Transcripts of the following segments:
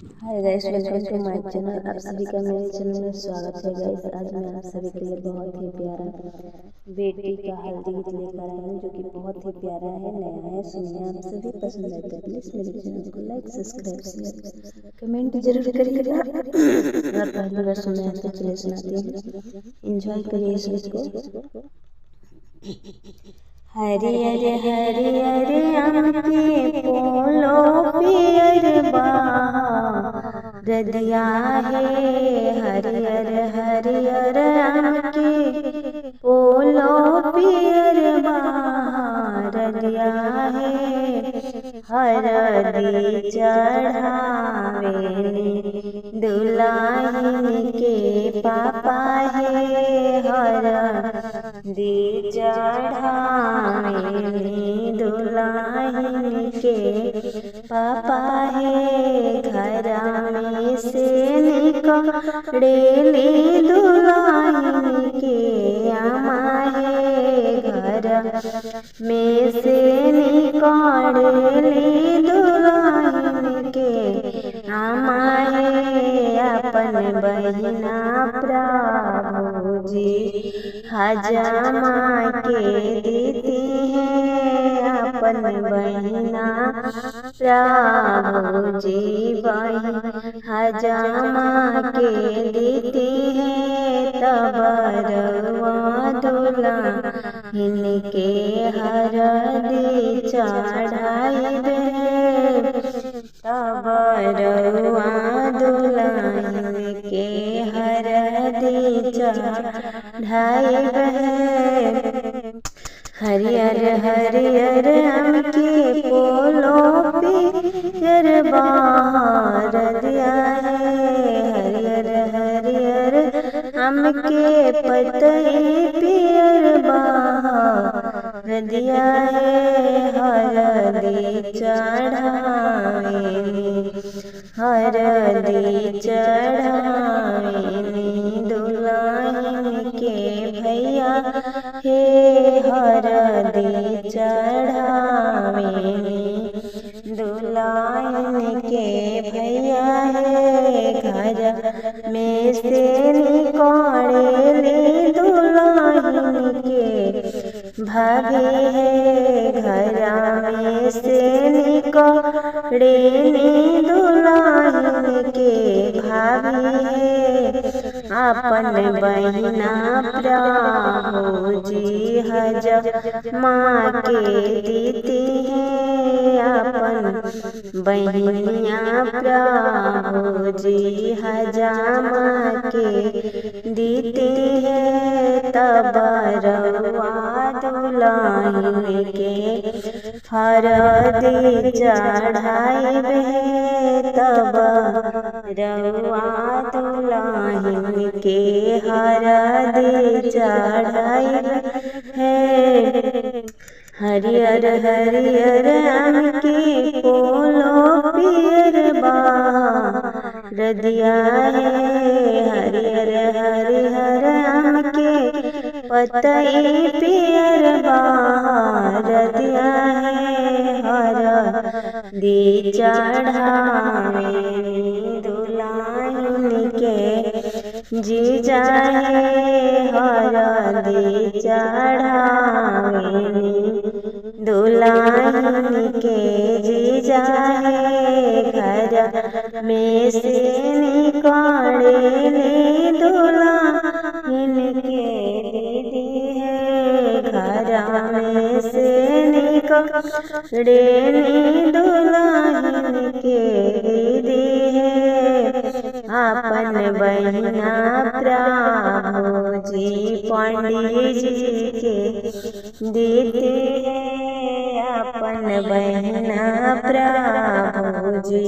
Hi guys, welcome two माय channel. आप सभी का मेरे चैनल में स्वागत है गाइस। आज मैं आप सभी के लिए बहुत ही प्यारा बेटी का हल्दी गीत लेकर आई हूँ, जो कि बहुत ही प्यारा है, नया है। सुनिए, आप सभी पसंद आए तो प्लीज मेरे चैनल को लाइक, सब्सक्राइब, शेयर, कमेंट जरूर करिएगा। और पहली बार सुन रहे हैं तो चलिए सुनाती हूँ, एंजॉय करिए इस गीत को। हरियर हरियर आम के पोलो पियर रदिया है, हरियर हरियर आम के पोलो पियर रदिया है। हरदी चढ़ावे दुल्हन के पापा है, हरदी चढ़ावे दुल्हन के पापा है। घर में से निकलेली दुल्हन के आमा है, घर में से निकलेली दुल्हन के आमा है। अपन बहिना प्रभु जी हजामा के देती है, अपन बहिना प्रभु जी बहिन हजामा के देती है। तब रवा दुल्हन के हरदी चढ़ाइबे, तब रवा दुल्हन के हरदी चढ़ाइबे। हरियर हरियर आम के पोलो पियर रदिया है, हरियर हरियर आम के पतई पियर रदिया है। हरदी चढ़ावे हरदी चढ़ावे दुल्हन के भैया हे, हरदी चढ़ावे दुल्हन के भैया है। घर में से निकलेली दुल्हन के भाभी है, घर में से निकलेली दुल्हन के भाभी है। अपन बहिना प्रभु जी हजामा के देती है, अपन बहिनिया प्रभु जी हजामा के देती है। तब रवा दुल्हन के हरदी चढ़ाइबे, तब रवा दुल्हन के हरदी चढ़ाइबे है। हरियर हरियर आम के पोलो पियर रदिया है, हरियर हरियर आम के पतई पियर रदिया है। हरदी चढ़ावे दुल्हन के जीजा है, हरदी चढ़ावे दुल्हन के जीजा है। घर में से निकलेली दुल्हन के दीदी है, घर में से निकलेली दुल्हन के दीदी है। अपन बहिना प्रभु जी पंडित जी के देते हैं, अपन बहिना प्रभु जी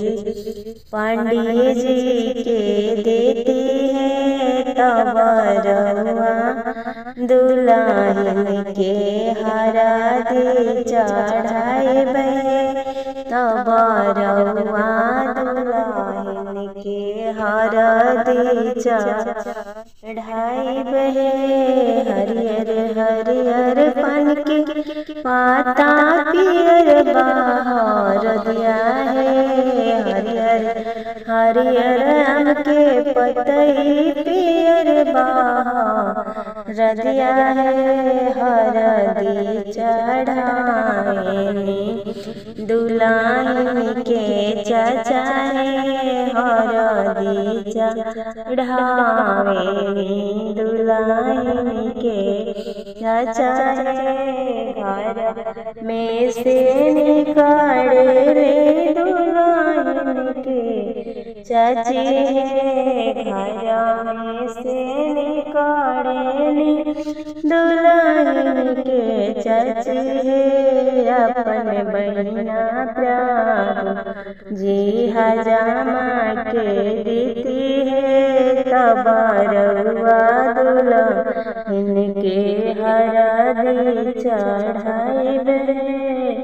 पंडित जी के देते हैं। तब रवा दुल्हन के हरदी चढ़ाइबे, तब रवा दुल्हन के हरदी चढ़ाइबे। चढ़ाई बहे हरियर हरियर पान के पाता पियर बाहर दिया है हरियर हरियर आम के पतई पियर बाहर दिया है हरदी चढ़ाएनी दुल्हन के चाचा है हरदी चढ़ावेनी दुल्हन के चाचा है घर में से निकाले रे दुल्हन के चाची है घर में से निकाले दुल्हन के चाची है अपन बहिना प्रभु जी हजामा के देती है तब रउआ दुल्हन के हरदी चढ़ाइबे।